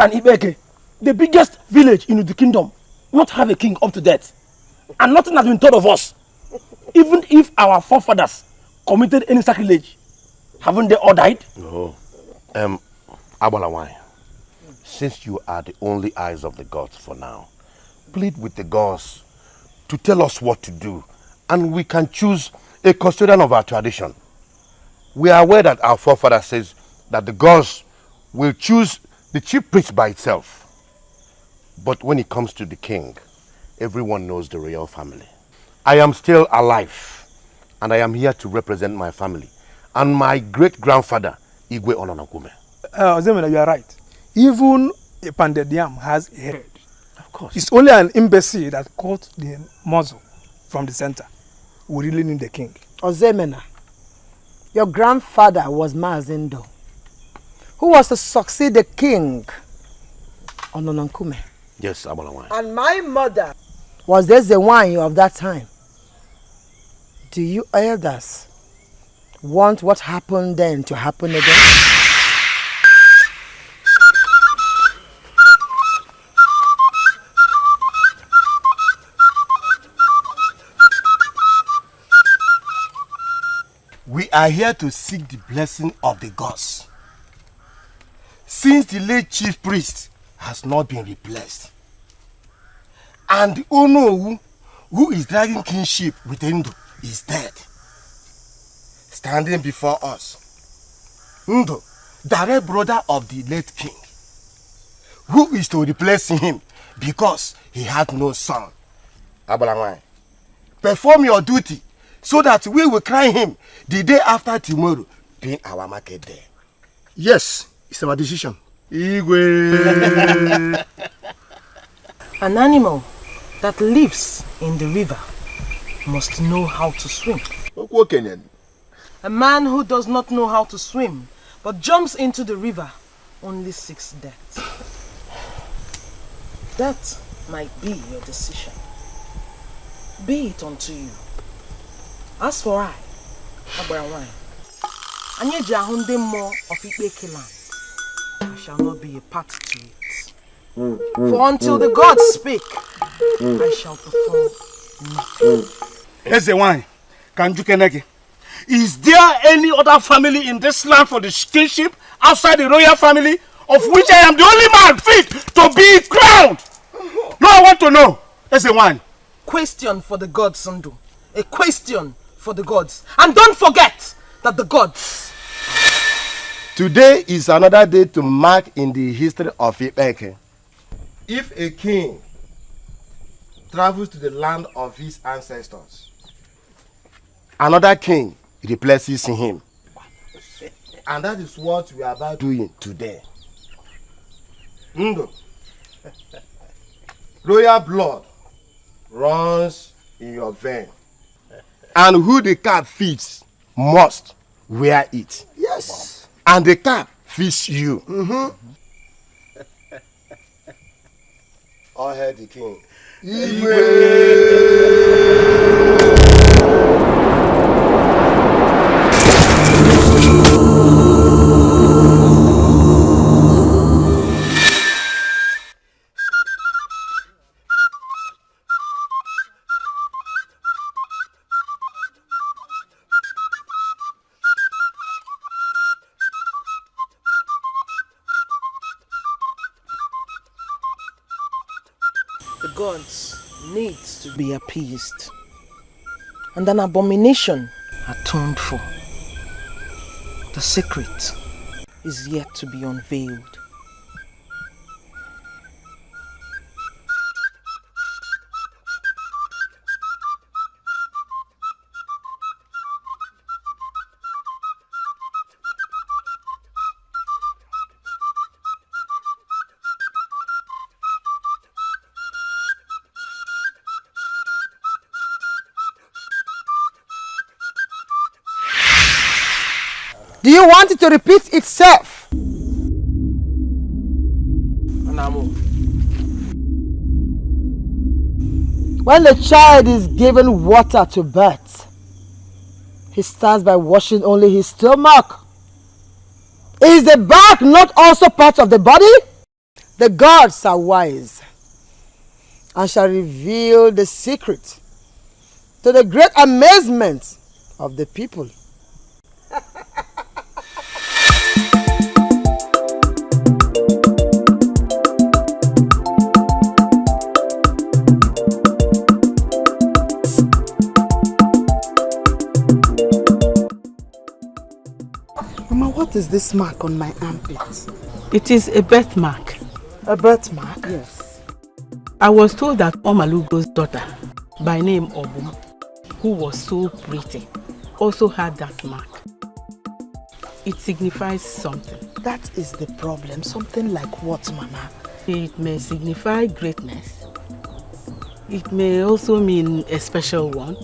can Ibeke, the biggest village in the kingdom, not have a king up to date? And nothing has been told of us. Even if our forefathers committed any sacrilege, haven't they all died? No. Abalawai, since you are the only eyes of the gods for now, plead with the gods to tell us what to do, and we can choose a custodian of our tradition. We are aware that our forefather says that the gods will choose the chief priest by itself. But when it comes to the king, everyone knows the royal family. I am still alive, and I am here to represent my family and my great-grandfather, Igwe Onanakume. Zemena, you are right. Even a pounded yam has a head. Of course. It's only an imbecile that caught the muzzle from the center. We really need the king. Ozemena, your grandfather was Mazindo, who was to succeed the king on Onankume. Yes, Abalawai. And my mother was the wine of that time. Do you elders want what happened then to happen again? We are here to seek the blessing of the gods. Since the late chief priest has not been replaced, and the Ono who is dragging kingship with Ndo is dead, standing before us, Ndo, direct brother of the late king, who is to replace him because he had no son. Abalamai, perform your duty so that we will crown him the day after tomorrow, being our market day. Yes, it's our decision. Igwe. An animal that lives in the river must know how to swim. A man who does not know how to swim but jumps into the river only seeks death. That might be your decision. Be it unto you. As for I, Abarawai, Anye more of Ibeke land, I shall not be a party to it. For until the gods speak, I shall perform nothing. Here's the wine. Kanjukenege. Is there any other family in this land for the kingship outside the royal family, of which I am the only man fit to be crowned? No, I want to know. Here's the wine. Question for the gods, Sandu. A question for the gods. And don't forget that the gods. Today is another day to mark in the history of Ibeke. If a king travels to the land of his ancestors, another king replaces him. And that is what we are about doing today. Ndo, royal blood runs in your vein. And who the cap feeds must wear it. Yes. And the cap feeds you. All hail the king. The gods need to be appeased and an abomination atoned for. The secret is yet to be unveiled. Do you want it to repeat itself? When the child is given water to birth, he starts by washing only his stomach. Is the back not also part of the body? The gods are wise and shall reveal the secret to the great amazement of the people. Mama, what is this mark on my armpit? It is a birthmark. A birthmark? Yes. I was told that Omalugo's daughter, by name Obum, who was so pretty, also had that mark. It signifies something. That is the problem. Something like what, Mama? It may signify greatness. It may also mean a special one.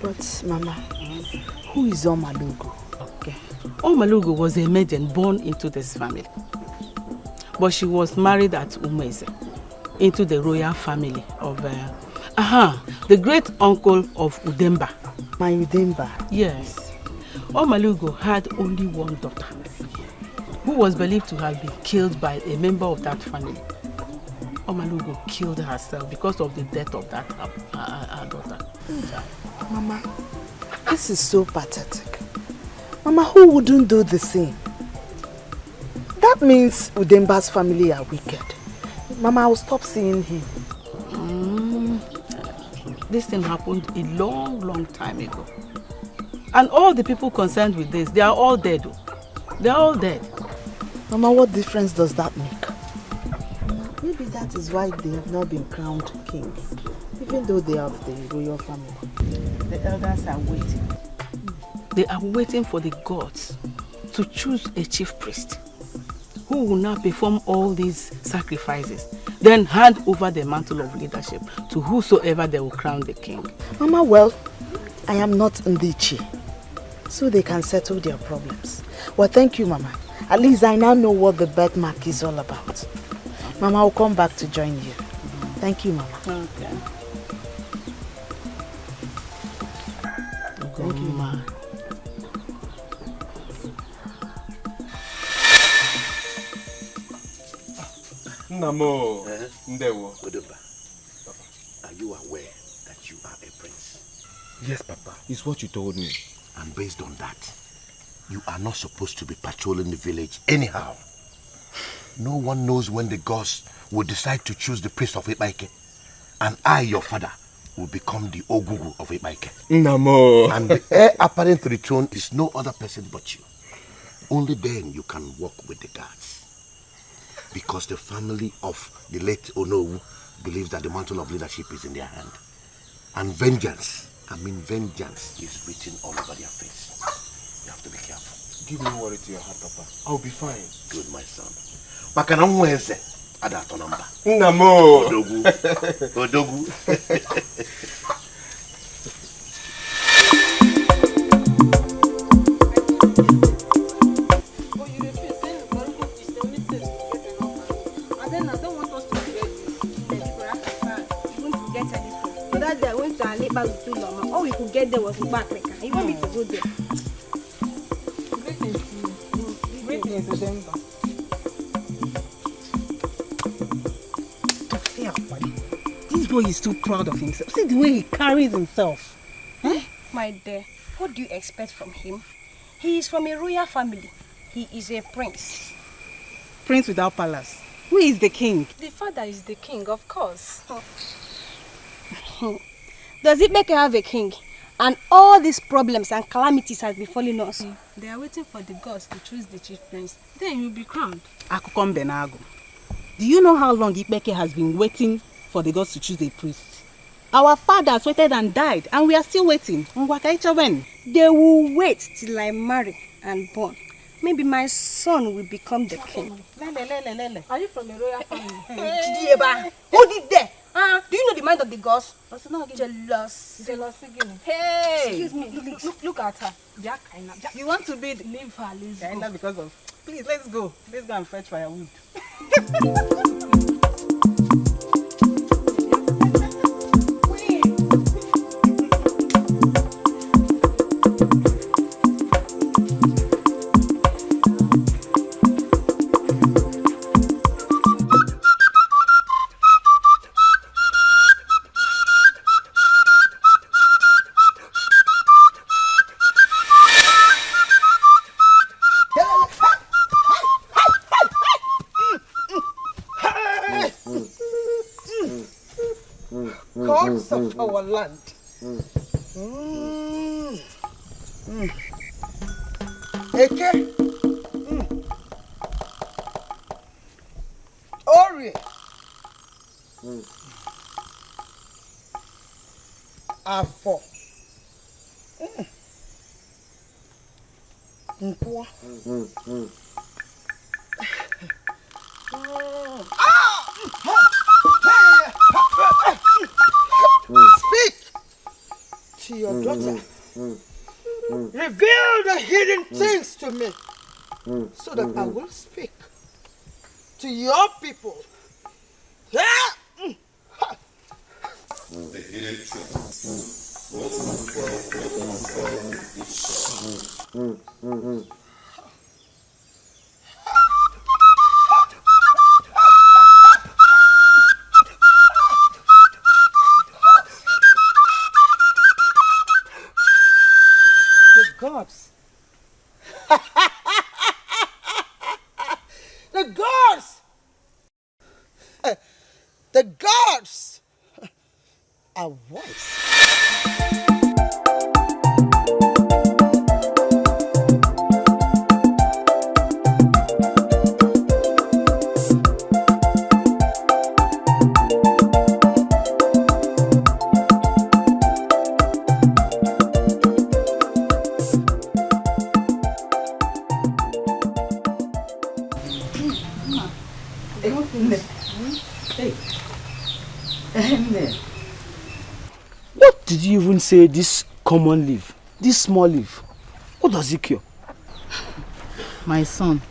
But, Mama, who is Omalugo? Okay. Omalugo was a maiden born into this family. But she was married at Umeze, into the royal family of the great uncle of Udemba. My Udemba? Yes. Omalugo had only one daughter, who was believed to have been killed by a member of that family. Omalugo killed herself because of the death of that her daughter. Mama, this is so pathetic. Mama, who wouldn't do the same? That means Udemba's family are wicked. Mama, I'll stop seeing him. This thing happened a long time ago. And all the people concerned with this, they are all dead. They are all dead. Mama, what difference does that make? Maybe that is why they have not been crowned king, even though they are of the royal family. The elders are waiting. They are waiting for the gods to choose a chief priest who will now perform all these sacrifices, then hand over the mantle of leadership to whosoever they will crown the king. Mama, well, I am not Ndichi, so they can settle their problems. Well, thank you, Mama. At least I now know what the birthmark is all about. Mama, I'll come back to join you. Thank you, Mama. Okay. Thank you, Mama. Namo. Ndewo. Odumba, are you aware that you are a prince? Yes, Papa. It's what you told me. And based on that, you are not supposed to be patrolling the village anyhow. No one knows when the gods will decide to choose the priest of Ibaike. And I, your father, will become the Ogugu of Ibaike. Namo. And the heir apparent to the throne is no other person but you. Only then you can walk with the gods. Because the family of the late Onowu believes that the mantle of leadership is in their hand. And vengeance is written all over their face. You have to be careful. Give me worry to your heart, Papa. I'll be fine. Good, my son. Makana mweze adato namba. Namo. Odogu. Odogu. All we could get there was Bakrika. You want me to go there? Greetings to you. Greetings to them. This boy is too proud of himself. See the way he carries himself. Eh? My dear, what do you expect from him? He is from a royal family. He is a prince. Prince without palace. Who is the king? The father is the king, of course. Does it make you have a king? And all these problems and calamities have been falling us. They are waiting for the gods to choose the chief prince. Then you will be crowned. Akukom Benago. Do you know how long Ipeke has been waiting for the gods to choose a priest? Our fathers waited and died, and we are still waiting. They will wait till I marry and born. Maybe my son will become the king. Are you from a royal family? Who did that? Do you know the mind of the gods? Jealous. Hey! Excuse me. Look at her. You want to be Leave her. Let's go. Because of. Please, let's go. Let's go and fetch firewood. gods of our land. Eke. Ori. Afọ. Nkwọ. Speak to your daughter. Reveal the hidden things to me so that I will speak to your people. The hidden gods. The gods. The gods are wise. What did you even say this common leaf, this small leaf? What does it cure? My son,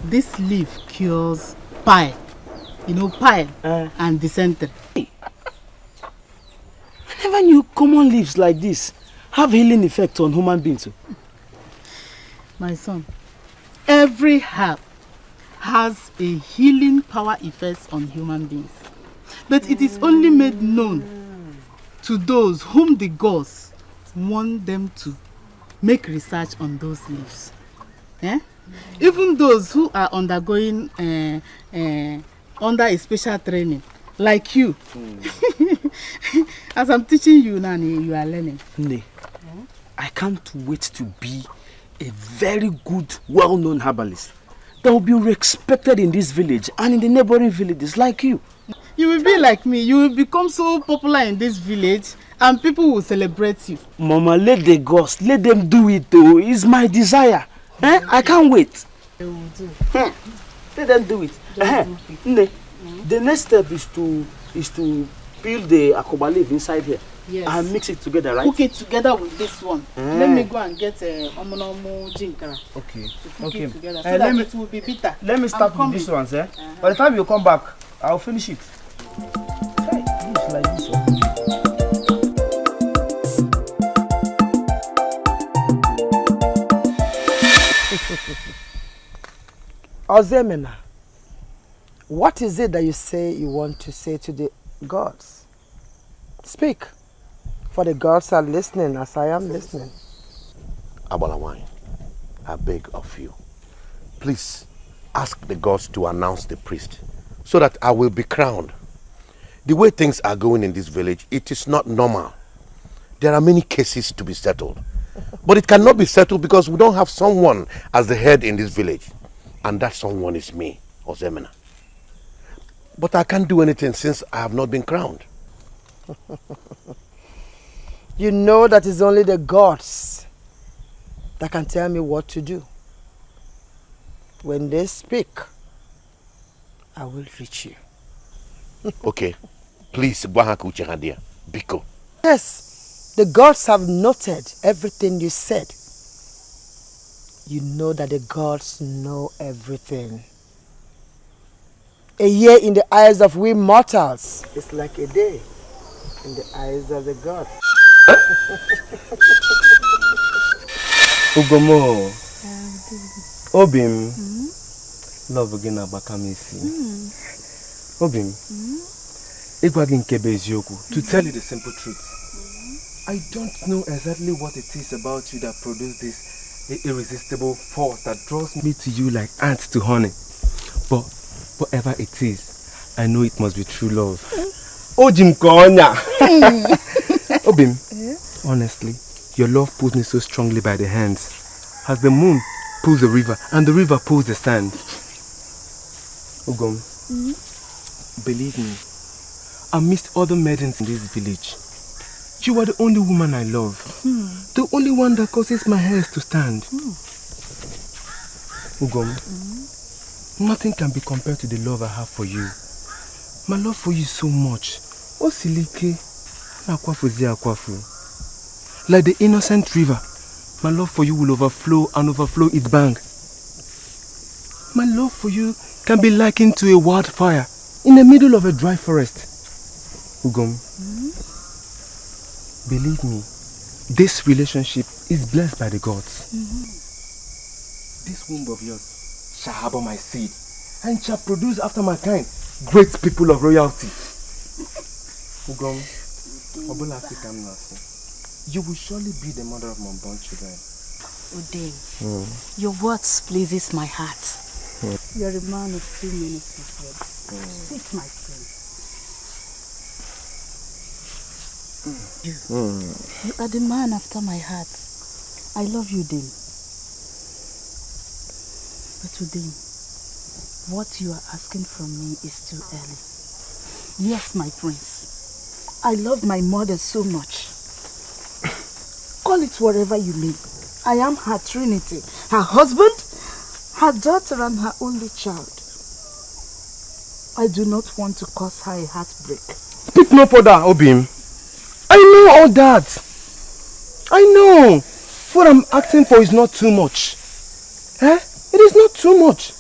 this leaf cures pie. You know, pie and dysentery. I never knew common leaves like this have healing effect on human beings. My son, every herb has a healing power effect on human beings. But it is only made known to those whom the gods want them to make research on those leaves. Even those who are undergoing under a special training, like you. As I'm teaching you now, you are learning. Nne, I can't wait to be a very good, well-known herbalist that will be respected in this village and in the neighboring villages like you. You will be like me. You will become so popular in this village and people will celebrate you. Mama, let the gods, let them do it though. It's my desire. I can't wait. They will do. Let them do it. Nne, the next step is to peel the akoba leaf inside here. Yes. And mix it together, right? Cook it together with this one. Let me go and get omonomo jinkara. Okay. To cook Okay. it together so that it will be bitter. Let me start with this one, sir. By the time you come back, I'll finish it. Hey, it's like this one. Ozemena, what is it that you say you want to say to the gods? Speak, for the gods are listening as I am listening. Abalawai, I beg of you, please ask the gods to announce the priest so that I will be crowned. The way things are going in this village, it is not normal. There are many cases to be settled. But it cannot be settled because we don't have someone as the head in this village. And that someone is me, Ozemena. But I can't do anything since I have not been crowned. You know that it's only the gods that can tell me what to do. When they speak, I will reach you. Okay, please, Biko. Yes, the gods have noted everything you said. You know that the gods know everything. A year in the eyes of we mortals is like a day in the eyes of the gods. Ugomo, Obim, love again abakamisi. Obim, Igwagin Kebeziyoku, to tell you the simple truth, I don't know exactly what it is about you that produced this irresistible force that draws me to you like ants to honey. But whatever it is, I know it must be true love. Ojim Konya. Obim, honestly, your love pulls me so strongly by the hands. As the moon pulls the river and the river pulls the sand. Ogom, believe me, amidst other maidens in this village, you are the only woman I love. The only one that causes my hairs to stand. Ogom, nothing can be compared to the love I have for you. My love for you is so much. Osilike, akwafuzi akwafu. Like the innocent river, my love for you will overflow and overflow its bank. My love for you can be likened to a wildfire in the middle of a dry forest. Ugom, believe me, this relationship is blessed by the gods. This womb of yours shall harbor my seed and shall produce after my kind great people of royalty. Ugom, you will surely be the mother of my unborn children. Udeng, your words pleases my heart. You are a man of too many secrets. Sit, my friend. You are the man after my heart. I love you, Udeng. But Udeng, what you are asking from me is too early. Yes, my prince. I love my mother so much. Call it whatever you may. I am her trinity, her husband, her daughter and her only child. I do not want to cause her a heartbreak. Speak no further, Obim. I know all that. I know. What I'm asking for is not too much. It is not too much.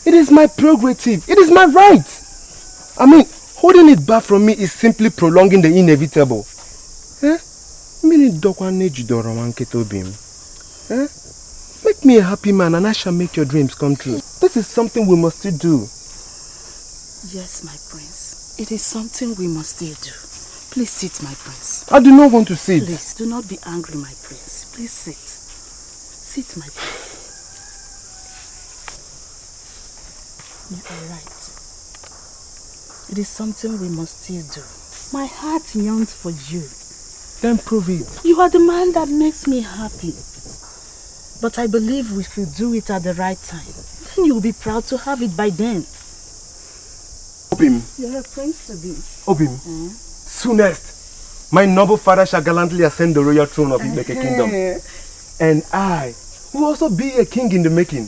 It is my prerogative. It is my right. I mean, holding it back from me is simply prolonging the inevitable. Make me a happy man and I shall make your dreams come true. This is something we must still do. Yes, my prince. It is something we must still do. Please sit, my prince. I do not want to sit. Please, do not be angry, my prince. Please sit. Sit, my prince. You are right. It is something we must still do. My heart yearns for you. Then prove it. You are the man that makes me happy. But I believe we should do it at the right time. Then you'll be proud to have it by then. Obim. You're a prince to be. Obim. Soonest, my noble father shall gallantly ascend the royal throne of Dikeh kingdom. And I will also be a king in the making.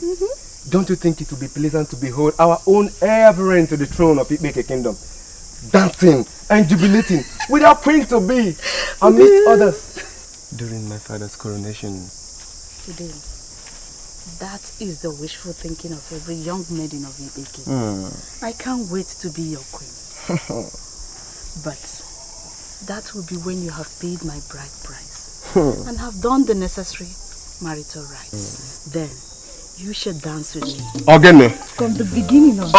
Don't you think it would be pleasant to behold our own heir apparent to the throne of Dikeh kingdom, dancing and jubilating with our queen to be amidst others during my father's coronation? Today, that is the wishful thinking of every young maiden of Dikeh. I can't wait to be your queen. But that will be when you have paid my bride price and have done the necessary marital rites. Then you shall dance with me. Again. From the beginning of to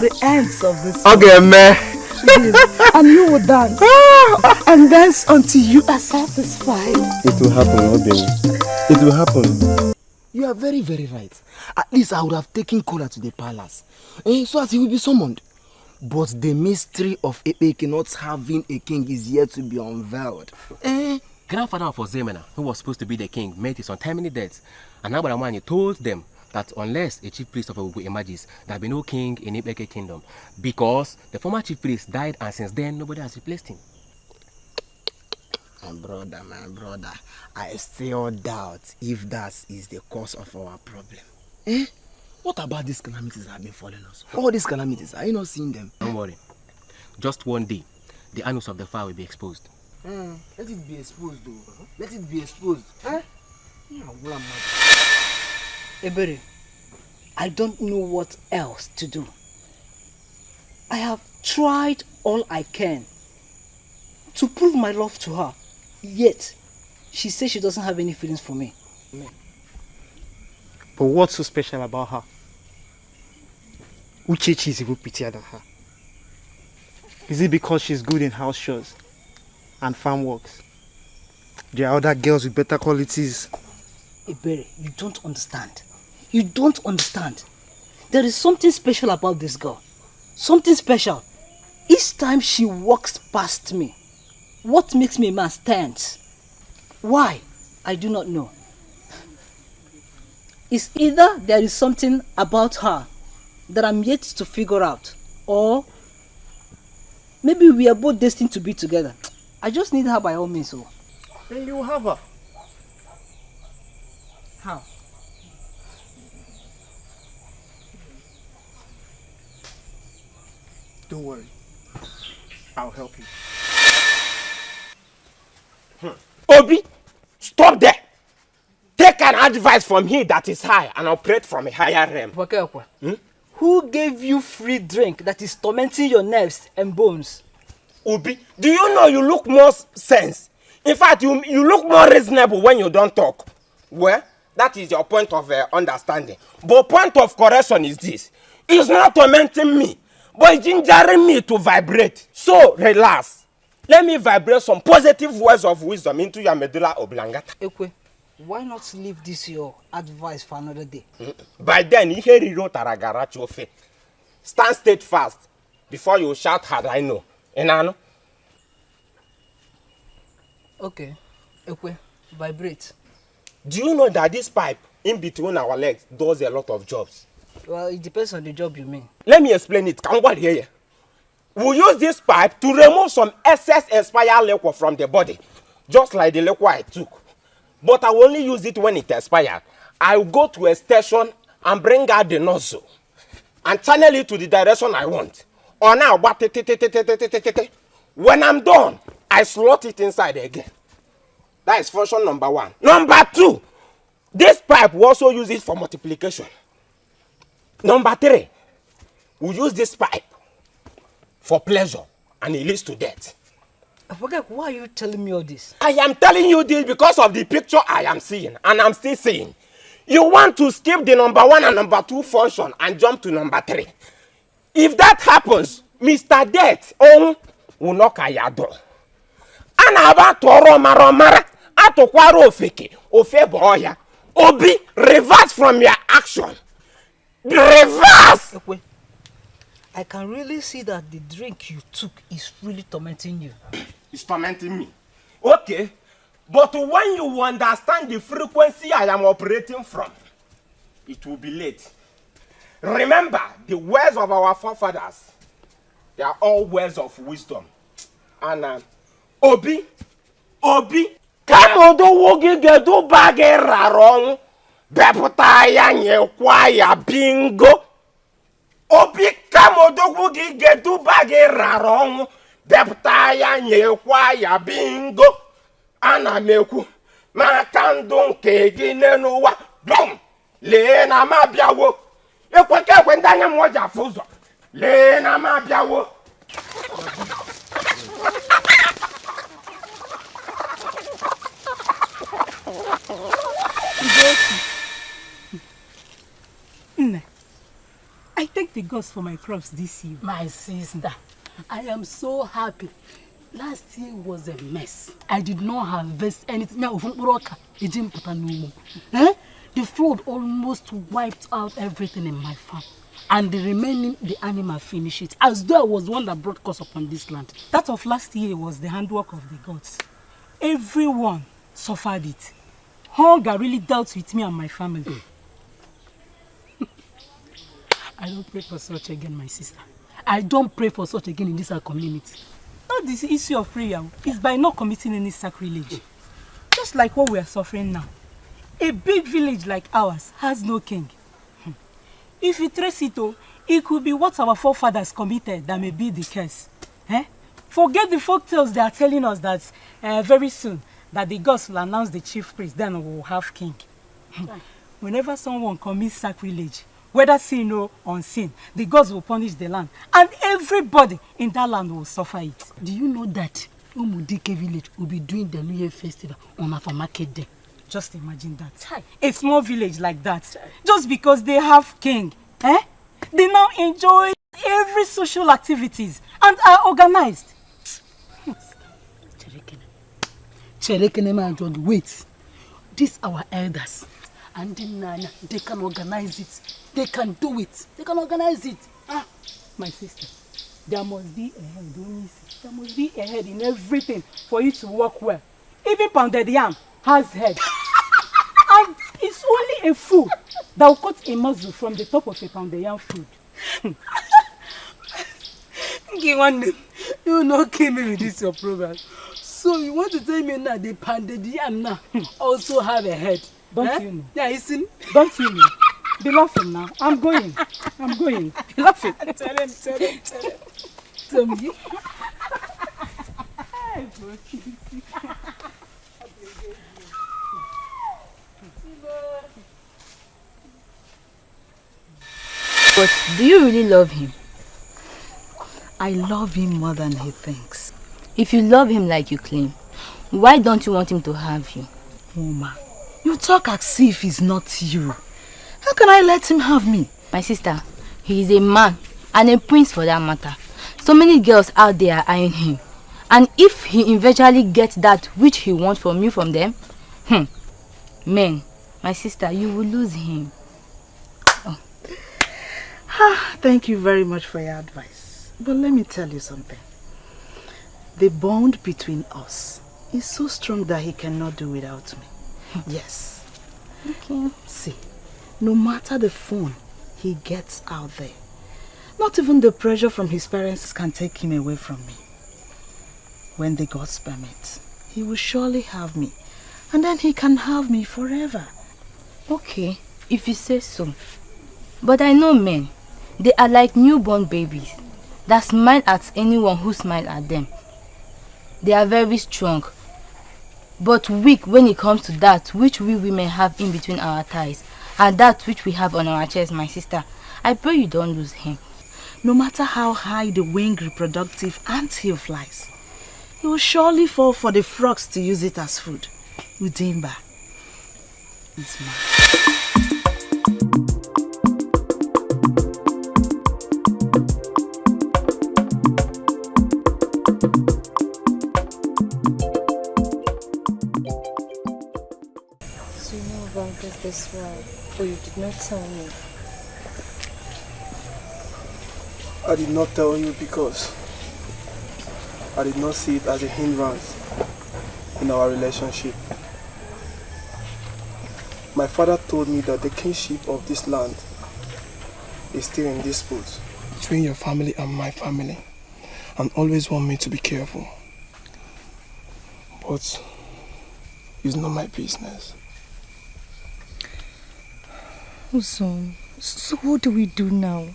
the ends of this man. And you will dance. And dance until you are satisfied. It will happen, Obim. It will happen. You are very, very right. At least I would have taken Kola to the palace, so as he will be summoned. But the mystery of Epeke not having a king is yet to be unveiled. Grandfather of Ozemena, who was supposed to be the king, met his untimely death. And Abaramani told them that unless a chief priest of Ogu emerges, there will be no king in Epeke kingdom. Because the former chief priest died and since then nobody has replaced him. My brother, I still doubt if that is the cause of our problem. What about these calamities that have been following us? All these calamities, are you not seeing them? Don't worry. Just one day, the annals of the fire will be exposed. Let it be exposed though. Let it be exposed. Ebere, I don't know what else to do. I have tried all I can to prove my love to her. Yet, she says she doesn't have any feelings for me. But what's so special about her? Uchechi is even prettier than her. Is it because she's good in house chores and farm works? There are other girls with better qualities. Ebere, you don't understand. You don't understand. There is something special about this girl. Something special. Each time she walks past me, what makes me a man stands? Why? I do not know. It's either there is something about her that I'm yet to figure out, or maybe we are both destined to be together. I just need her by all means. So. Then you have her. How? Don't worry. I'll help you. Obi, stop there. Take an advice from him that is high and operate from a higher realm. Who gave you free drink that is tormenting your nerves and bones? Obi, do you know you look more sense? In fact, you look more reasonable when you don't talk. Well, that is your point of understanding. But point of correction is this. It's not tormenting me, but it's gingering me to vibrate. So, relax. Let me vibrate some positive words of wisdom into your medulla oblongata. Ekwe, why not leave this your advice for another day? By then, you hear you taragarachi ofe. Stand steadfast before you shout hard, I know. Enano? Okay, Ekwe, vibrate. Do you know that this pipe in between our legs does a lot of jobs? Well, it depends on the job you mean. Let me explain it. Can you hear? We use this pipe to remove some excess expired liquid from the body, just like the liquid I took. But I will only use it when it expires. I will go to a station and bring out the nozzle and channel it to the direction I want. Or now, when I'm done, I slot it inside again. That is function number 1. Number 2, this pipe we also use it for multiplication. Number 3, we use this pipe for pleasure and it leads to death. I forget, why are you telling me all this? I am telling you this because of the picture I am seeing and I'm still seeing. You want to skip the number 1 and number 2 function and jump to number 3. If that happens, Mr. Death will knock at your door. And about Romara, Atokwaro Ofeke, Ofeboya, Obi, reverse from your action. Reverse! Okay. I can really see that the drink you took is really tormenting you. It's tormenting me. Okay. But when you understand the frequency I am operating from, it will be late. Remember, the words of our forefathers, they are all words of wisdom. And Obi, Kamodo wogi gedu bage rarong, beputa ya nyekwa ya bingo. Obi Kamodo wogi gedu bage rarong, beputa ya nyekwa ya bingo. Ana meku, makando nkegi nenuwa, bom, le na mabiawo. Ekweke kwendanya moja fuzo, le na mabiawo. I thank the gods for my crops this year. My sister, I am so happy. Last year was a mess. I did not harvest anything. The flood almost wiped out everything in my farm. And the remaining, the animal finished it. As though I was the one that brought curse upon this land. That of last year was the handwork of the gods. Everyone suffered it. Hunger really dealt with me and my family. I don't pray for such again, my sister. I don't pray for such again in this our community. Not this issue of prayer. It's by not committing any sacrilege. Just like what we are suffering now. A big village like ours has no king. If you trace it, it could be what our forefathers committed that may be the curse. Forget the folk tales they are telling us that very soon that the gods will announce the chief priest, then we will have king. Whenever someone commits sacrilege, whether sin or unseen, the gods will punish the land, and everybody in that land will suffer it. Do you know that Dikeh village will be doing the New Year festival on our market day? Just imagine that. A small village like that, just because they have king, they now enjoy every social activities and are organized. Wait, these our elders. And they can organize it. They can do it. They can organize it. My sister, There must be a head, don't you see? There must be a head in everything for you to work well. Even pounded yam has head. And it's only a fool that will cut a muzzle from the top of a pounded yam food. You know, came in with this your program. So you want to tell me now the pounded yam now also have a head? Don't you know? Yeah, listen. Don't you know? Be laughing now. I'm going. Be laughing. Tell him. Tell me. But do you really love him? I love him more than he thinks. If you love him like you claim, why don't you want him to have you? Oma, you talk as if he's not you. How can I let him have me? My sister, he is a man and a prince for that matter. So many girls out there are eyeing him. And if he eventually gets that which he wants from you from them, man, my sister, you will lose him. Oh. Thank you very much for your advice. But let me tell you something. The bond between us is so strong that he cannot do without me. Yes. Okay. See, no matter the phone he gets out there, not even the pressure from his parents can take him away from me. When the gods permit, he will surely have me, and then he can have me forever. Okay, if you say so. But I know men, they are like newborn babies that smile at anyone who smiles at them. They are very strong, but weak when it comes to that which we women have in between our thighs and that which we have on our chest, my sister. I pray you don't lose him. No matter how high the winged reproductive anthill flies, he will surely fall for the frogs to use it as food. Udimba is mine. So you know about this well, but you did not tell me. I did not tell you because I did not see it as a hindrance in our relationship. My father told me that the kingship of this land is still in dispute between your family and my family, and always want me to be careful. But it's not my business. So what do we do now?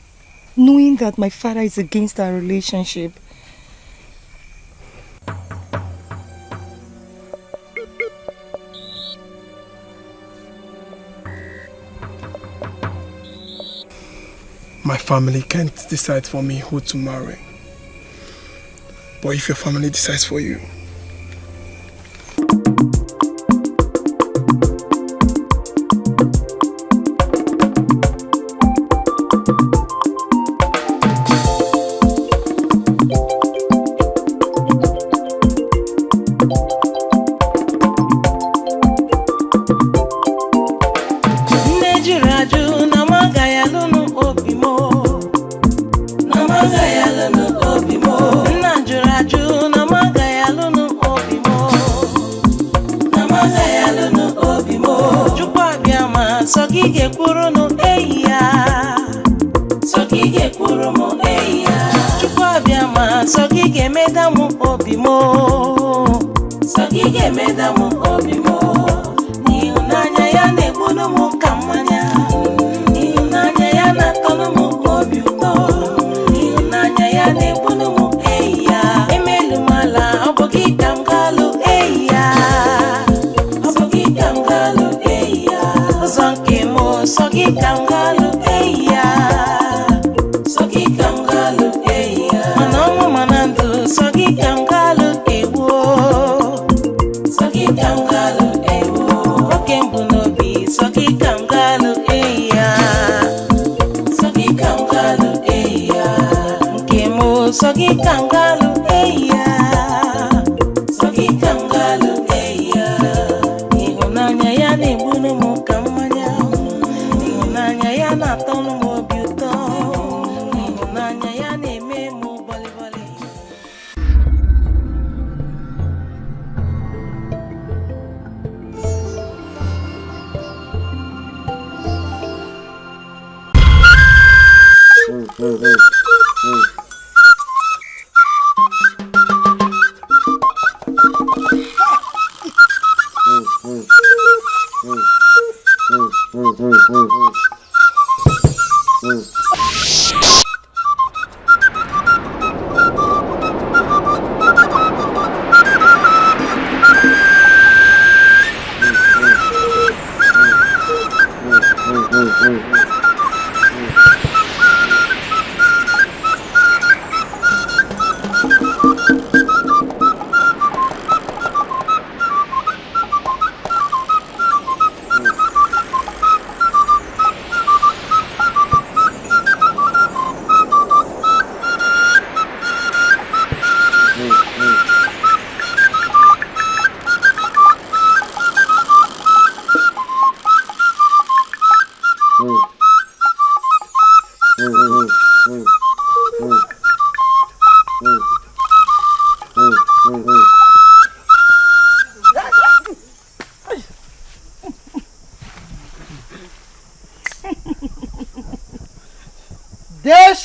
Knowing that my father is against our relationship. My family can't decide for me who to marry. But if your family decides for you, Ihunanya ya na-eme m ụbọchị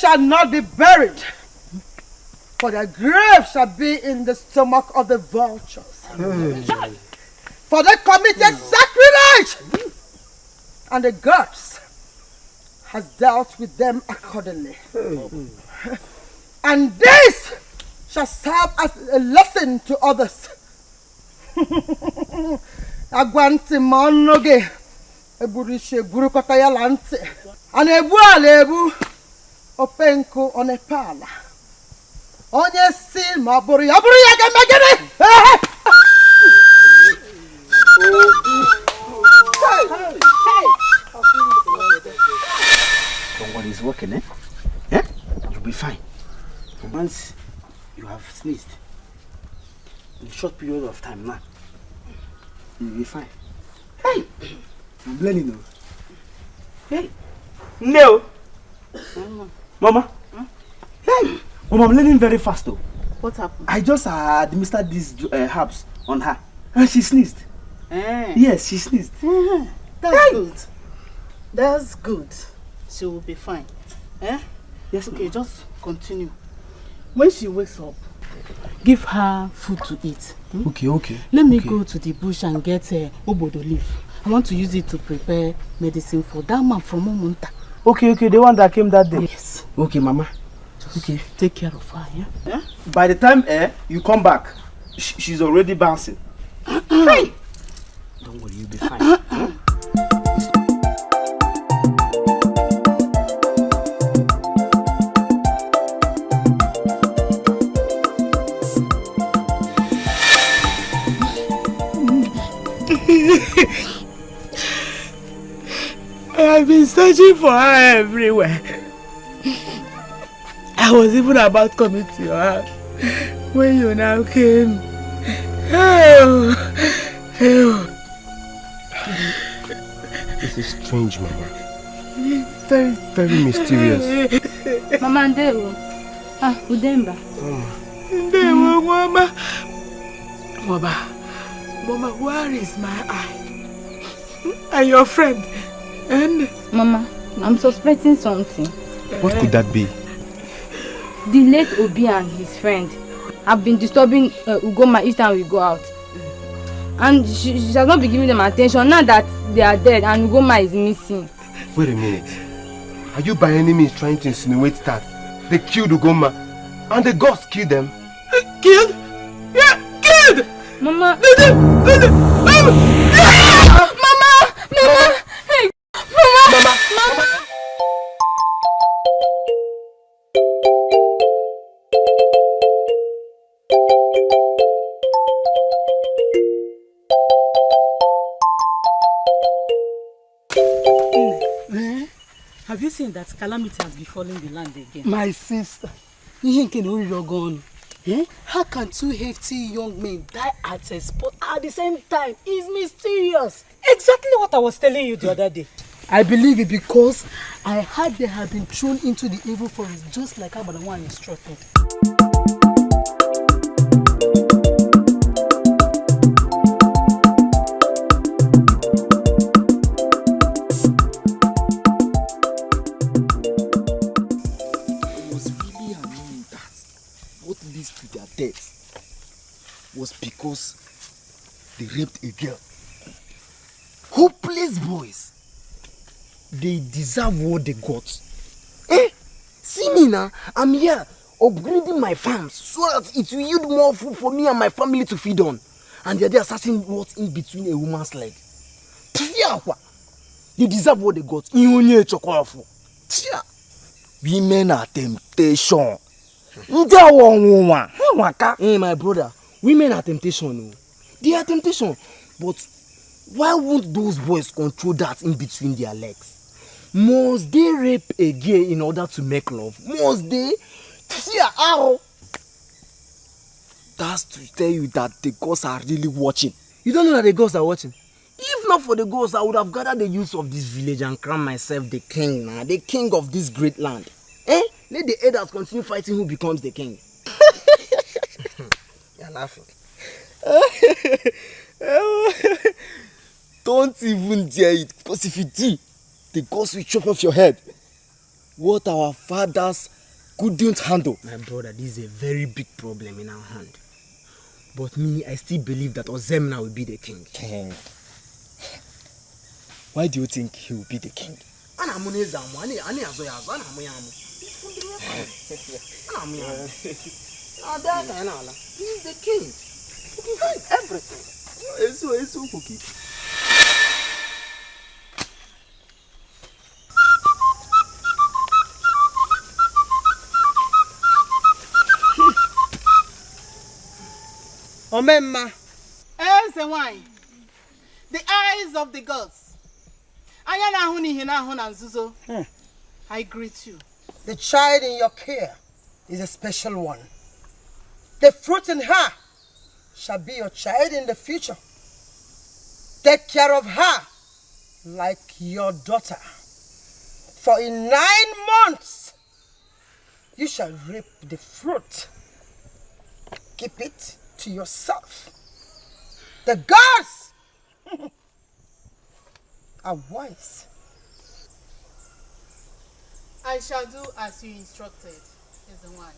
shall not be buried, for their grave shall be in the stomach of the vultures. For they committed sacrilege, and the gods has dealt with them accordingly. And this shall serve as a lesson to others. Agwanti monoge eburishe burukota ya lante and ebu alebu openko onepala onye si maburi aburi ya gemegene. Don't worry, it's working, eh? Eh? You'll be fine. Once you have sneezed, in a short period of time now, you'll be fine. Hey! I'm learning now. Hey! No! Mama? Hey! Mama, I'm learning very fast though. What happened? I just administered these herbs on her and she sneezed. Yes, she sneezed. That's good. That's good. She will be fine. Eh? Yes, okay, just continue. When she wakes up, give her food to eat. Okay. Let me go to the bush and get obodo leaf. I want to use it to prepare medicine for that man from Omunta. Okay, the one that came that day. Yes. Okay, Mama. Just take care of her, yeah? By the time you come back, she's already bouncing. Hey! Don't worry, you'll be fine. I've been searching for her everywhere. I was even about coming to your house when you now came. This is strange, Mama. Very, very mysterious. Mama Ndewo. Udemba. Ndewo, Mama. Mama, where is my eye? And your friend? And Mama, I'm suspecting something. What could that be? The late Obi and his friend have been disturbing Ugoma each time we go out. And she has not been giving them attention now that they are dead and Ugoma is missing. Wait a minute. Are you by any means trying to insinuate that they killed Ugoma and the ghosts killed them? Killed? Yeah, killed! Mama! Hey! Mama! Have you seen that calamity has befallen the land again? My sister, how can two hefty young men die at a spot at the same time? It's mysterious. Exactly what I was telling you the other day. I believe it because I heard they have been thrown into the evil forest just like Abalawan instructed. To their death was because they raped a girl. Hopeless boys. They deserve what they got. See me now, I'm here upgrading my farms so that it will yield more food for me and my family to feed on. And they're searching what's in between a woman's leg. They deserve what they got. Women are temptation. My brother, women are temptation. They are temptation. But why won't those boys control that in between their legs? Must they rape a girl in order to make love? Must they? That's to tell you that the gods are really watching. You don't know that the gods are watching? If not for the gods, I would have gathered the youth of this village and crowned myself the king now, the king of this great land. Let the elders continue fighting who becomes the king. You're laughing. Don't even dare it, because if you do, the ghost will chop off your head. What our fathers couldn't handle. My brother, this is a very big problem in our hand. But me, I still believe that Ozemna will be the king. King? Why do you think he will be the king? He's the king. He can find everything. It's so cookie. Omemma. Eze wine. The eyes of the gods. I greet you. The child in your care is a special one. The fruit in her shall be your child in the future. Take care of her like your daughter. For in 9 months you shall reap the fruit. Keep it to yourself. The gods are wise. I shall do as you instructed, is the one.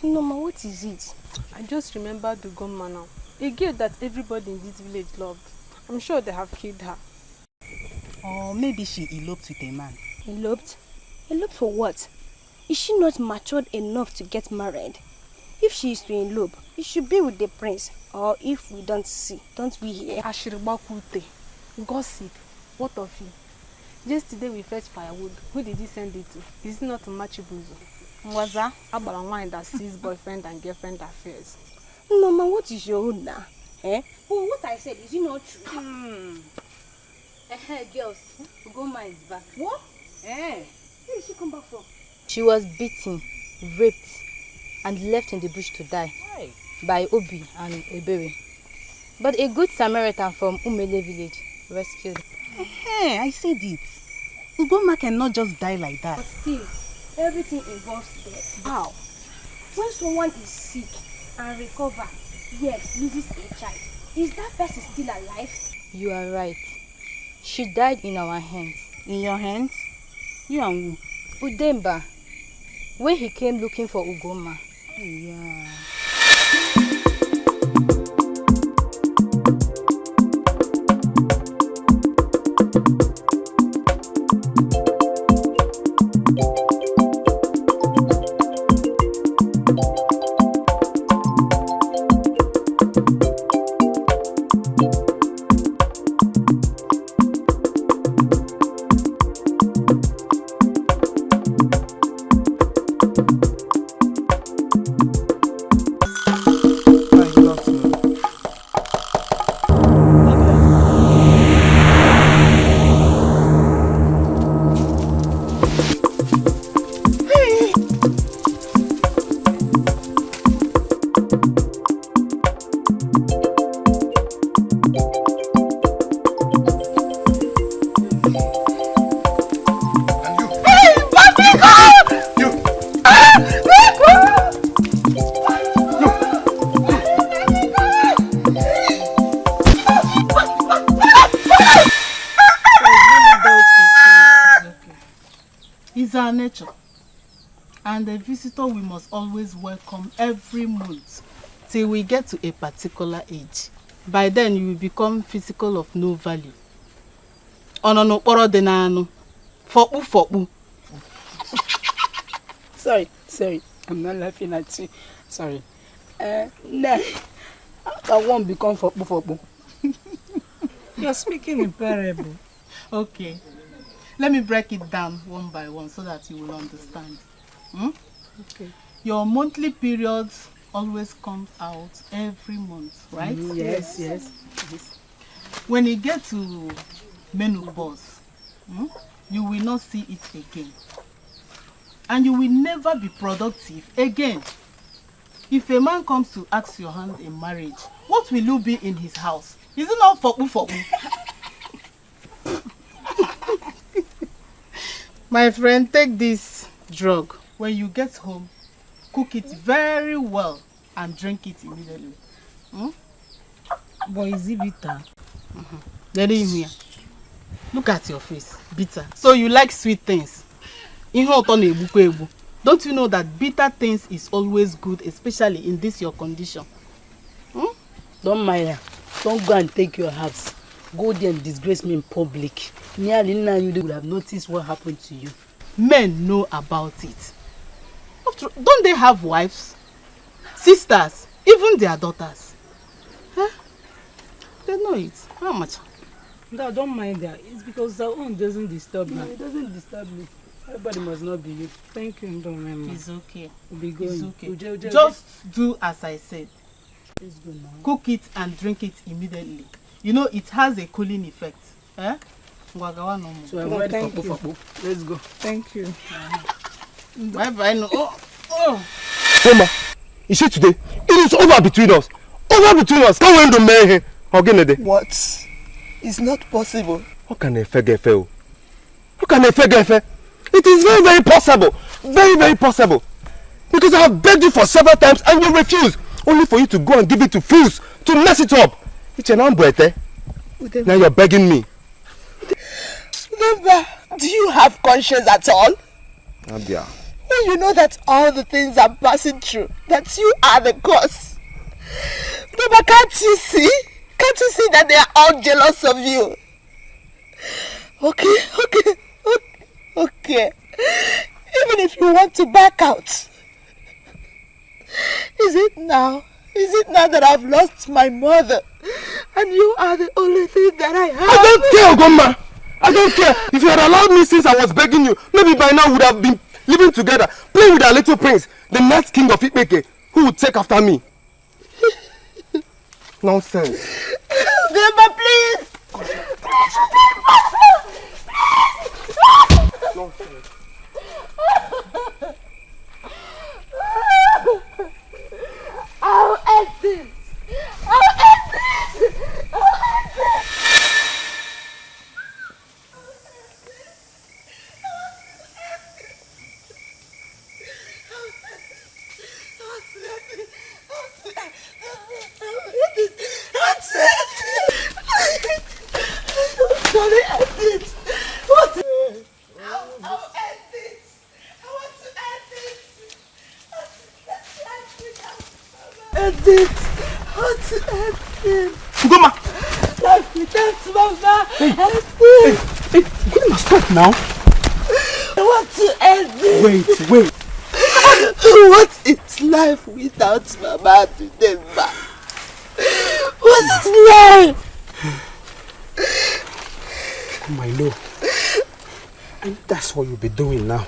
Noma, what is it? I just remembered the gunman now. A girl that everybody in this village loved. I'm sure they have killed her. Or maybe she eloped with a man. Eloped? Eloped for what? Is she not matured enough to get married? If she is to elope, it should be with the prince. Or if we don't see, don't we hear? Ashiribakute. Gossip. What of you? Yesterday we fetched firewood. Who did he send it to? Is it not Machibuzo? Mwaza, about a wine that sees boyfriend and girlfriend affairs. Mama, what is your own now? Eh? Oh, what I said, is it not true? Girls, Ugoma is back. What? Where did she come back from? She was beaten, raped, and left in the bush to die by Obi and Ebere. But a good Samaritan from Umele village rescued her. Hey, I said it. Ugoma cannot just die like that. But still, everything involves death. How? When someone is sick and recover, yes, loses a child, is that person still alive? You are right. She died in our hands. In your hands? You and who? Udemba. When he came looking for Ugoma. Yeah. It's our nature, and the visitor we must always welcome every month till we get to a particular age. By then you will become physical of no value. Sorry, I'm not laughing at you. Sorry. Nah, I won't become fopu. You're speaking in parable. Okay. Let me break it down one by one so that you will understand. Okay. Your monthly periods always come out every month, right? Yes. When you get to menopause, you will not see it again. And you will never be productive again. If a man comes to ask your hand in marriage, what will you be in his house? Is it not for you? My friend, take this drug. When you get home, cook it very well and drink it immediately. But is it bitter? Here. Look at your face. Bitter. So you like sweet things. Don't you know that bitter things is always good, especially in this your condition? Don't mind her. Don't go and take your herbs. Go there and disgrace me in public. Nearly now you would have noticed what happened to you. Men know about it. After, don't they have wives? Sisters? Even their daughters? Huh? They know it. How much? No, don't mind that. It's because that one doesn't disturb me. No, it doesn't disturb me. Everybody must not be you. Thank you, don't mind me. It's okay. We'll be going. It's okay. Just do as I said. It's good now. Cook it and drink it immediately. You know it has a cooling effect. Eh? So I'm ready for Pufo. Let's go. Thank you. Bye bye. No. Oh. Mama, you see today, it is over between us. Over between us. Can't wait to marry him. What? It's not possible. How can a fake fail? How can a fake fail? It is very, very possible. Very, very possible. Because I have begged you for several times and you refuse. Only for you to go and give it to fools to mess it up. It's an umbrella. Now you're begging me. Remember, do you have conscience at all? Abia. When you know that all the things I'm passing through, that you are the cause. Remember, can't you see? Can't you see that they are all jealous of you? Okay. Even if you want to back out. Is it now that I've lost my mother and you are the only thing that I have? I don't care, Ogoma. I don't care. If you had allowed me since I was begging you, maybe by now we would have been living together, playing with our little prince, the next king of Ikpeke, who would take after me. Nonsense. Grandma, please. Nonsense. I'll end this. I'll end this. Ugoma! Mama! Hey, Ugoma, stop now! I want to end this! Wait! What is life without Mama today, Ma? What is life? I know. And that's what you'll be doing now.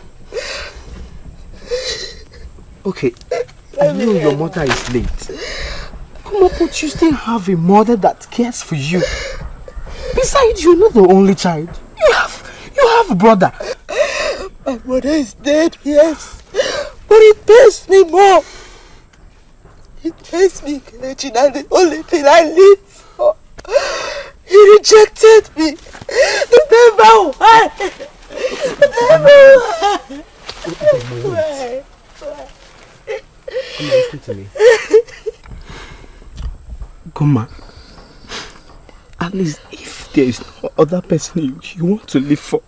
Okay, I know your mother is late. Come on, but you still have a mother that cares for you. Besides, you're not the only child. You have a brother. My mother is dead, yes. But it pains me more. It pains me, Kelechi, that's the only thing I live for. He rejected me. Remember why? Why? Come on, listen to me. Goma, at least if there is no other person you want to live for,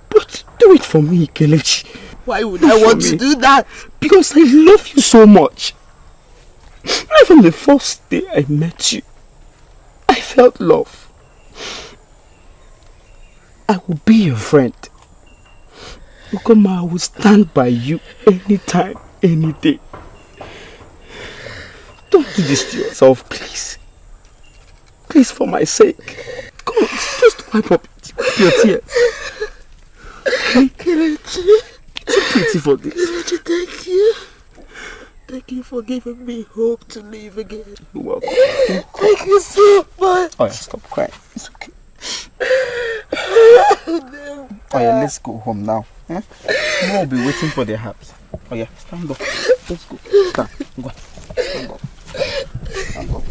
but do it for me, Kelechi. Why would I want to do that? Because I love you so much. Right from the first day I met you, I felt love. I will be your friend. Goma, I will stand by you anytime, any day. Don't do this to yourself, please. Please, for my sake. Come on, just wipe up your tears. Kelechi. It's pretty for this. Kelechi, thank you. Thank you for giving me hope to live again. You're welcome. Thank you so much. Oh, yeah, stop crying. It's okay. Oh yeah, let's go home now. Eh? Mom will be waiting for the house. Oh yeah, stand up. Let's go. Stand. Go. Stand up. Stand up.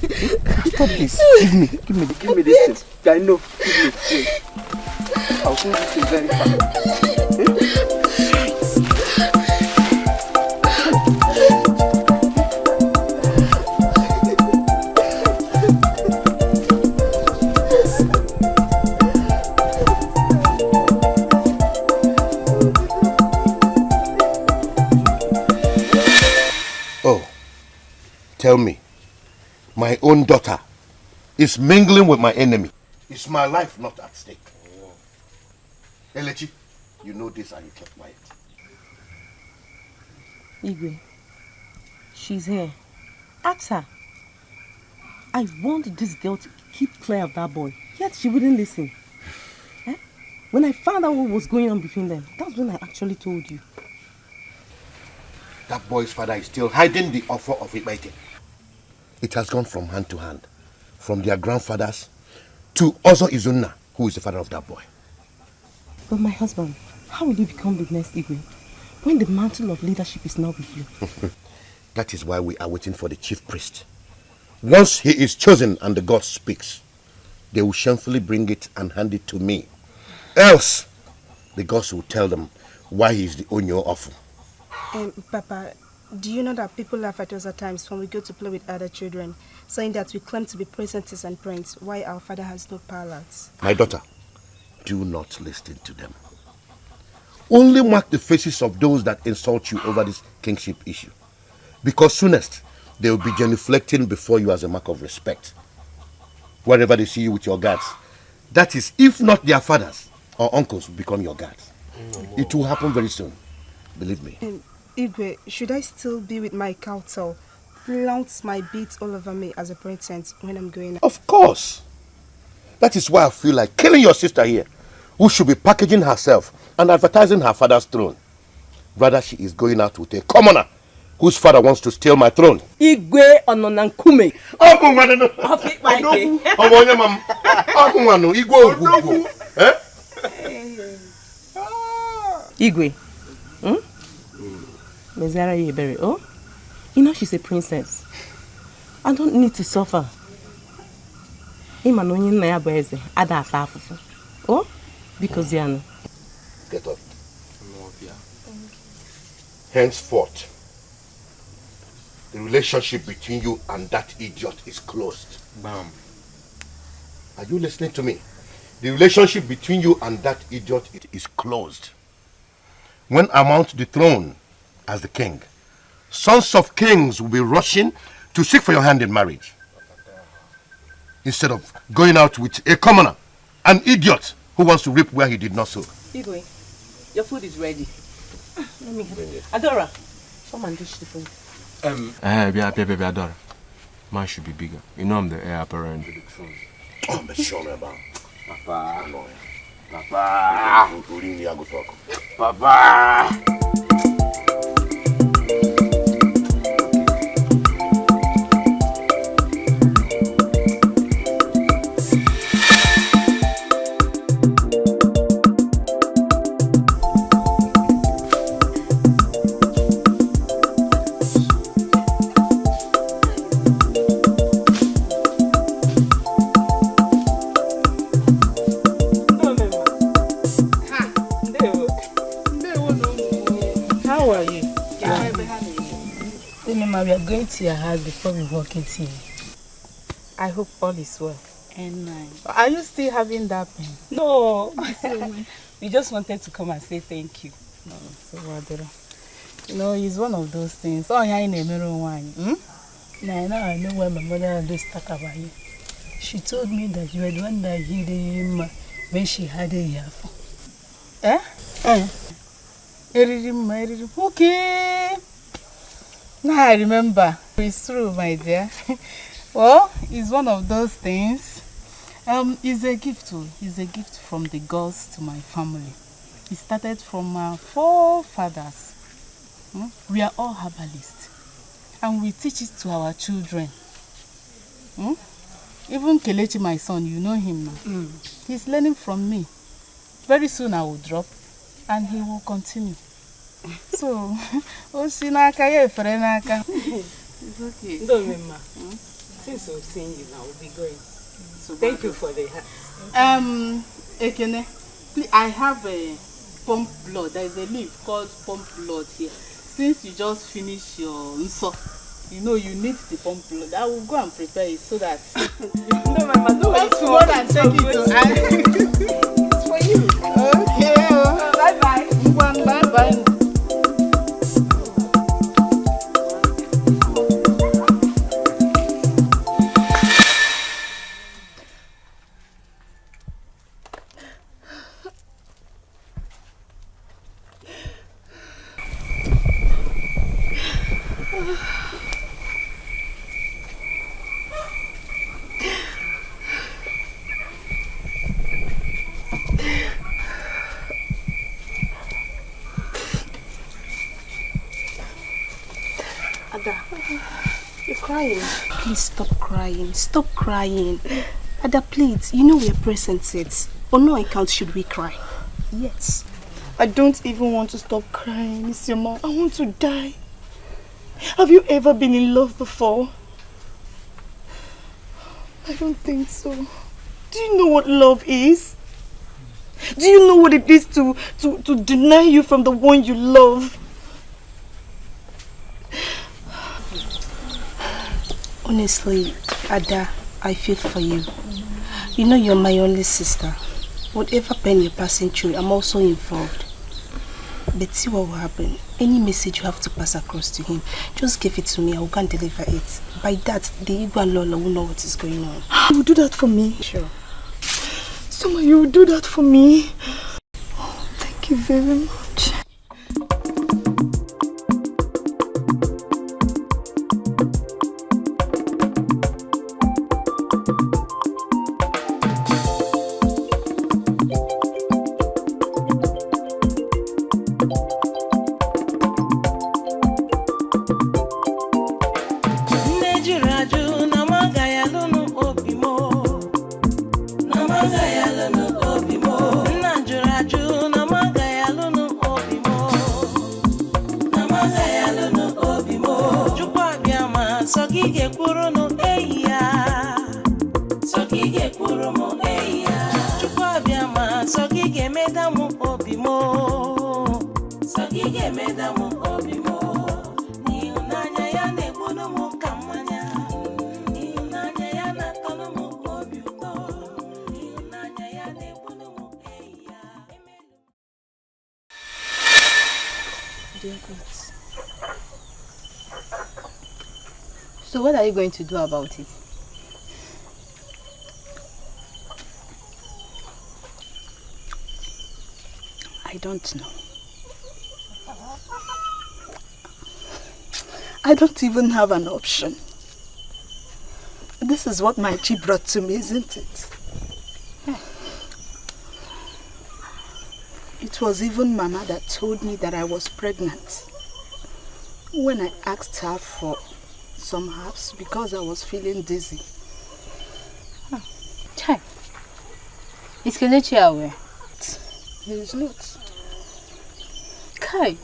Stop this. Give me this thing. I know. Give me. Wait. I'll send this thing very fast. Tell me, my own daughter is mingling with my enemy. Is my life not at stake? Elechi, you know this and you kept quiet. Igwe, she's here. Ask her. I want this girl to keep clear of that boy, yet she wouldn't listen. Eh? When I found out what was going on between them, that's when I actually told you. That boy's father is still hiding the offer of it. It has gone from hand to hand, from their grandfathers to Ozo Izunna, who is the father of that boy. But my husband, how will you become the next Igwe when the mantle of leadership is now with you? That is why we are waiting for the chief priest. Once he is chosen and the God speaks, they will shamefully bring it and hand it to me. Else, the gods will tell them why he is the Onyo of. Papa, do you know that people laugh at us at times when we go to play with other children, saying that we claim to be princesses and prince, while our father has no palace? My daughter, do not listen to them. Only mark the faces of those that insult you over this kingship issue. Because soonest, they will be genuflecting before you as a mark of respect. Wherever they see you with your guards. That is, if not their fathers or uncles will become your guards. It will happen very soon. Believe me. Igwe, should I still be with my counsel, flaunt my beads all over me as a princess when I'm going out? Of course. That is why I feel like killing your sister here, who should be packaging herself and advertising her father's throne. Rather, she is going out with a commoner whose father wants to steal my throne. Igwe ononankume. Igwe. Mezara Yebere, oh? You know she's a princess. I don't need to suffer. Oh? Because Yano. Get up. Henceforth, the relationship between you and that idiot is closed. Bam. Are you listening to me? The relationship between you and that idiot is closed. When I mount the throne as the king, sons of kings will be rushing to seek for your hand in marriage. Instead of going out with a commoner, an idiot who wants to reap where he did not sow. Igwe, your food is ready. Let me have it. Adora, come and dish the food. Adora. Mine should be bigger. You know I'm the heir apparent. Oh, I'm sure about Papa. Papa. We are going to your house before we walk into you. I hope all is well. And are you still having that pain? No. We just wanted to come and say thank you. No, so Wadoro. You know, it's one of those things. Oh, yeah, in a mirror wine. Now I know why my mother just talk about you. She told me that you were the one that hid him when she had a year for. Okay. Now I remember. It's true, my dear. Well, it's one of those things. It's a gift too. It's a gift from the gods to my family. It started from our forefathers. We are all herbalists. And we teach it to our children. Even Kelechi, my son, you know him now. He's learning from me. Very soon I will drop and he will continue. So, Oshinaka, it's okay. Don't remember. Since I'm seeing you now, we'll be going. So thank you for the hat. Ekene, please, I have a pump blood. There is a leaf called pump blood here. Since you just finished your nso, you know you need the pump blood. I will go and prepare it so that no, Mama, no, it's more than take it. It's for you. Okay. Bye bye. Bye bye. You're crying. Please stop crying. Stop crying. Ada, please. You know we are present sets. On no account should we cry. Yes. I don't even want to stop crying, Miss Yoma. I want to die. Have you ever been in love before? I don't think so. Do you know what love is? Do you know what it is to deny you from the one you love? Honestly, Ada, I feel for you. You know you're my only sister. Whatever pain you're passing through, I'm also involved. But see what will happen. Any message you have to pass across to him, just give it to me. I will go and deliver it. By that, the Igbo and Lola will know what is going on. You will do that for me? Sure. Soma, you will do that for me? Oh, thank you very much. So what are you going to do about it? I don't know. I don't even have an option. This is what my chi brought to me, isn't it? It was even Mama that told me that I was pregnant when I asked her for some herbs because I was feeling dizzy. Chai, is Kelechi aware? He is not. Kai,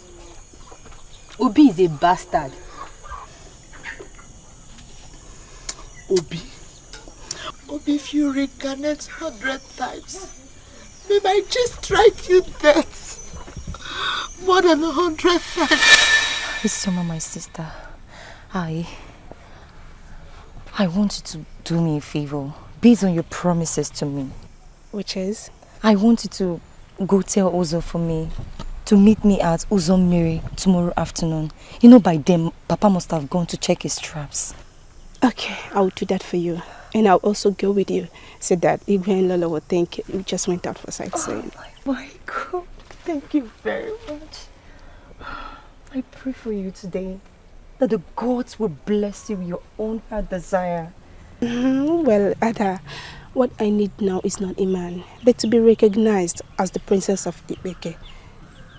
Obi is a bastard. Obi, if you reincarnate 100 times, we might just strike you dead. More than 100 times. Isoma, my sister, I want you to do me a favor based on your promises to me. Which is? I want you to go tell Uzo for me to meet me at Uzo Miri tomorrow afternoon. You know, by then, Papa must have gone to check his traps. Okay, I'll do that for you. And I'll also go with you so that Igwe and Lola will think we just went out for sightseeing. Oh my God, thank you very much. I pray for you today that the gods will bless you with your own heart desire. Well, Ada, what I need now is not a man, but to be recognized as the princess of Dikeh.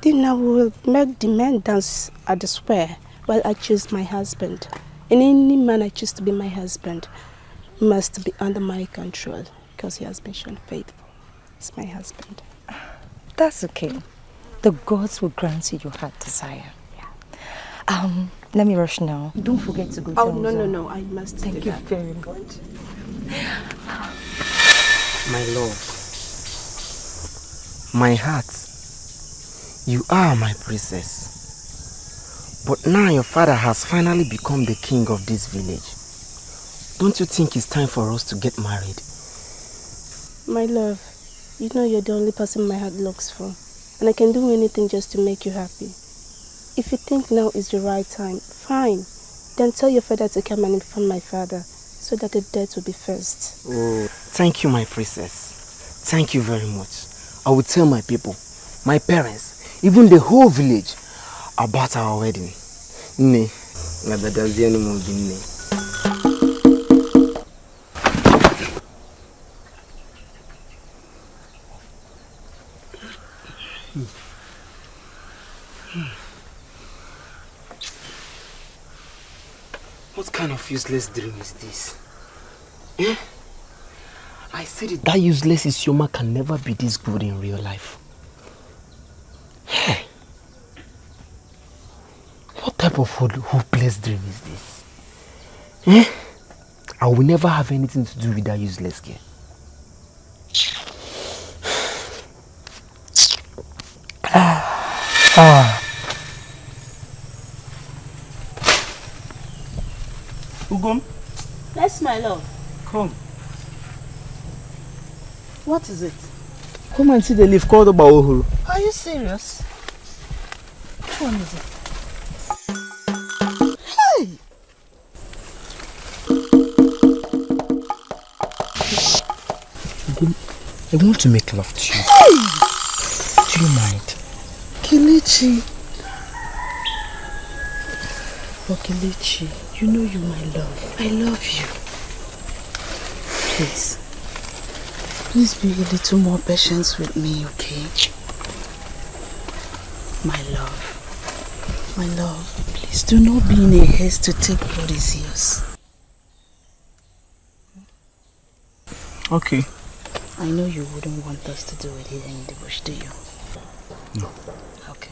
Then I will make the man dance at the square while I choose my husband. And any man I choose to be my husband. must be under my control because he has been shown faithful. He's my husband. That's okay. The gods will grant you your heart desire. Yeah. Let me rush now. Don't forget to go. Oh, no. I must Thank you very much. My love, my heart, you are my princess. But now your father has finally become the king of this village. Don't you think it's time for us to get married? My love, you know you're the only person my heart looks for. And I can do anything just to make you happy. If you think now is the right time, fine. Then tell your father to come and inform my father so that the death will be first. Oh, thank you, my princess. Thank you very much. I will tell my people, my parents, even the whole village about our wedding. Ne. What kind of useless dream is this? Eh? I said it, that useless Isioma can never be this good in real life. Hey. What type of hopeless dream is this? Eh? I will never have anything to do with that useless girl. Ugom? Yes, my love. Come. What is it? Come and see the leaf called the Baohuru. Are you serious? Which one is it? Hey! I want to make love to you. Hey! Do you mind? Kelechi. Oh, Kelechi, you know you're my love. I love you. Please. Please be a little more patient with me, okay? My love. My love, please do not be in a haste to take what is yours. Okay. I know you wouldn't want us to do it here in the bush, do you? No. Okay.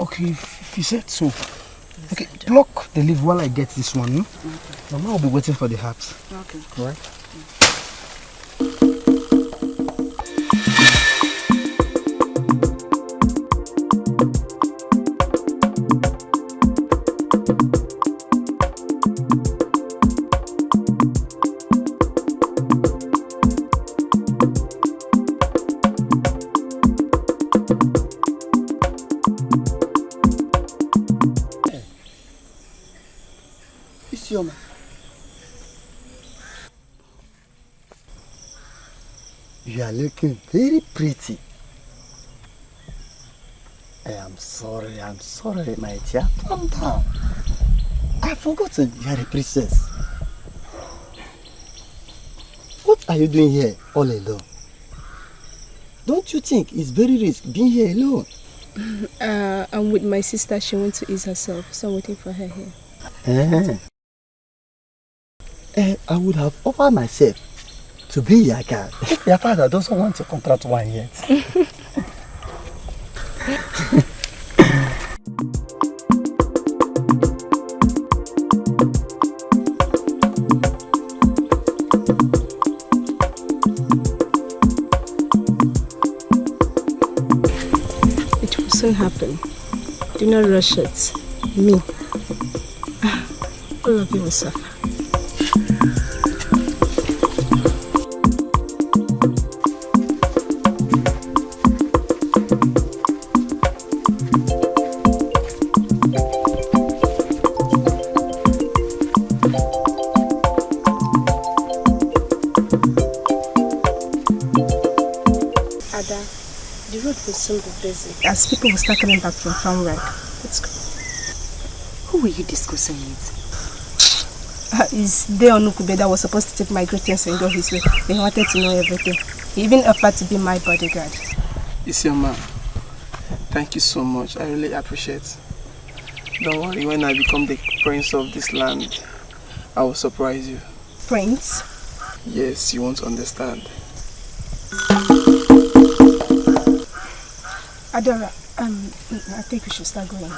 Okay, if you said so. Yes, okay, block the leaf while I get this one. No? Okay. Mama will be waiting for the herbs. Okay. Alright? You are looking very pretty. I am sorry, my dear. Calm down. I've forgotten you are a princess. What are you doing here all alone? Don't you think it's very risky being here alone? I'm with my sister. She went to ease herself, so I'm waiting for her here. I would have offered myself to be your guy if your father doesn't want to contract one yet. It will soon happen. Do not rush it. Me. All of you will suffer. Soon be busy as people will start coming back from farm work. Let's go. Who were you discussing with? It's Deo Nukube that was supposed to take my greetings and go his way. He wanted to know everything. He even offered to be my bodyguard. Isioma, thank you so much. I really appreciate it. Don't worry, when I become the prince of this land, I will surprise you. Prince? Yes, you won't understand. Adora, I think we should start going.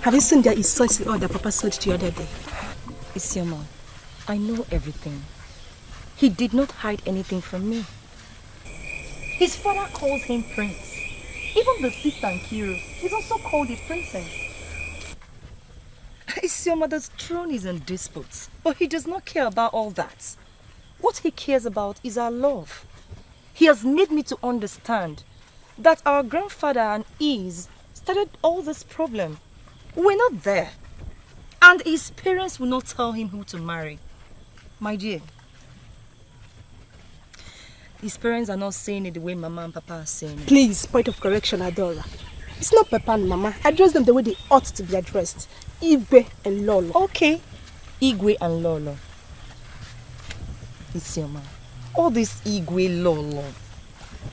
Have you seen that he sold the order Papa sold the other day? Isioma, I know everything. He did not hide anything from me. His father calls him Prince. Even the sister Nkiru is also called a princess. Isioma, the throne is in dispute, but he does not care about all that. What he cares about is our love. He has made me to understand that our grandfather and his started all this problem. We're not there. And his parents will not tell him who to marry. My dear, his parents are not saying it the way Mama and Papa are saying it. Please, point of correction, Adora. It's not Papa and Mama. Address them the way they ought to be addressed. Igwe and Lolo. Okay, Igwe and Lolo. Isioma, all this Igwe, Lolo,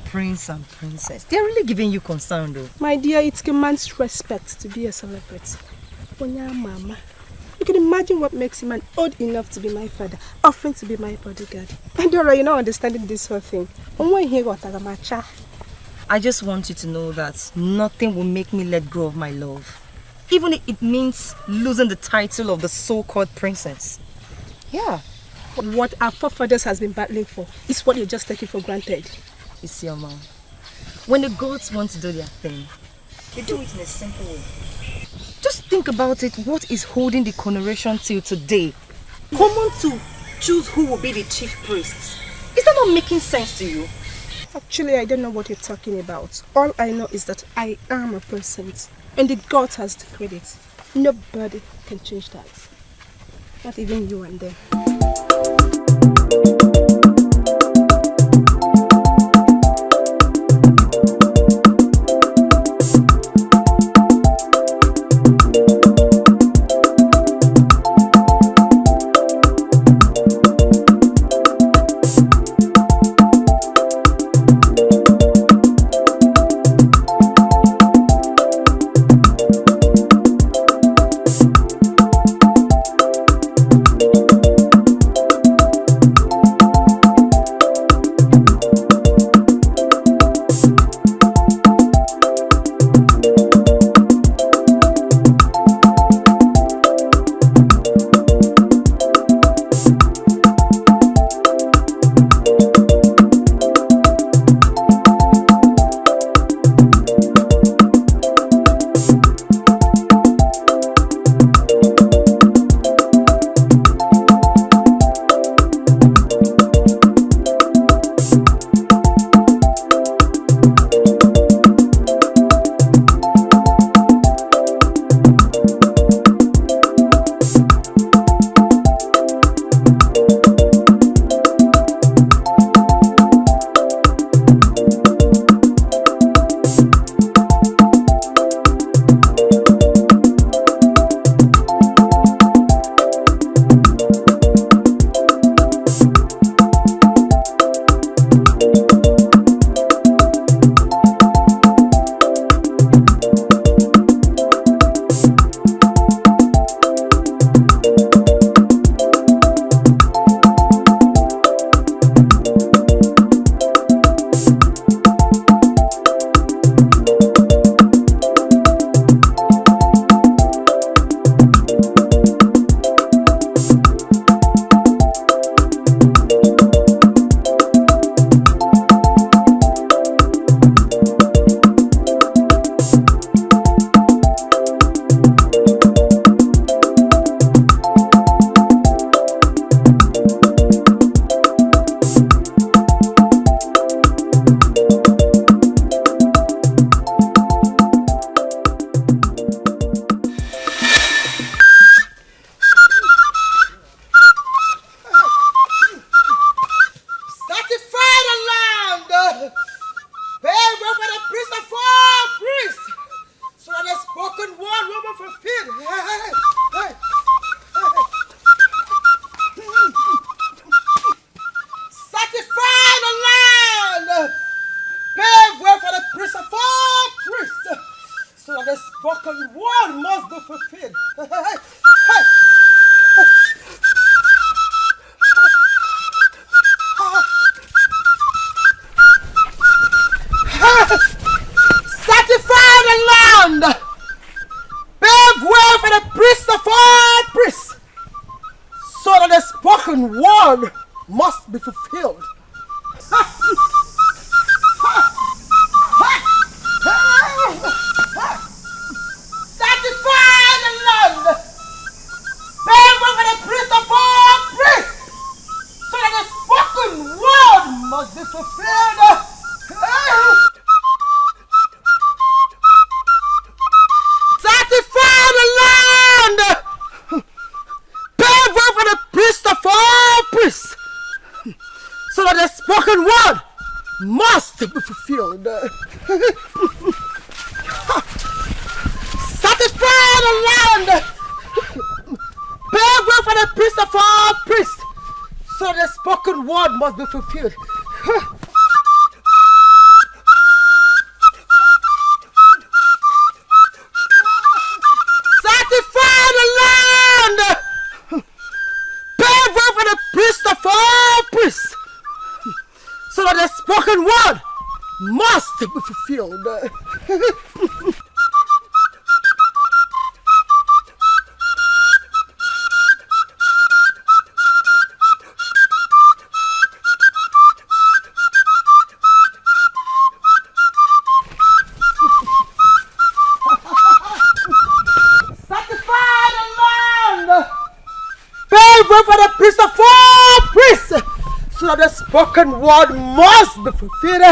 Prince and Princess, they're really giving you concern though. My dear, it commands respect to be a celebrity. Mama, you can imagine what makes him old enough to be my father, offering to be my bodyguard. Adora, you're not understanding this whole thing. I just want you to know that nothing will make me let go of my love. Even if it means losing the title of the so-called princess. Yeah. What our forefathers has been battling for is what you're just taking for granted. Isioma, when the gods want to do their thing, they do it in a simple way. Just think about it, what is holding the coronation till today? Common to choose who will be the chief priest. Is that not making sense to you? Actually, I don't know what you're talking about. All I know is that I am a princess, and the God has decreed it. Nobody can change that. Not even you and them. spoken word must be fulfilled. Satisfy the land. Pave over the priest of all priests, so that the spoken word must be fulfilled. Satisfy the land. Pave over the priest of all priests, so that the spoken word must be fulfilled. Satisfy the land. Pave way for the priest of all priests, so the spoken word must be fulfilled. Satisfy the land. Pave way for the priest of all priests, so that the spoken word must be fulfilled. For the priest of all priests, so that the spoken word must be fulfilled.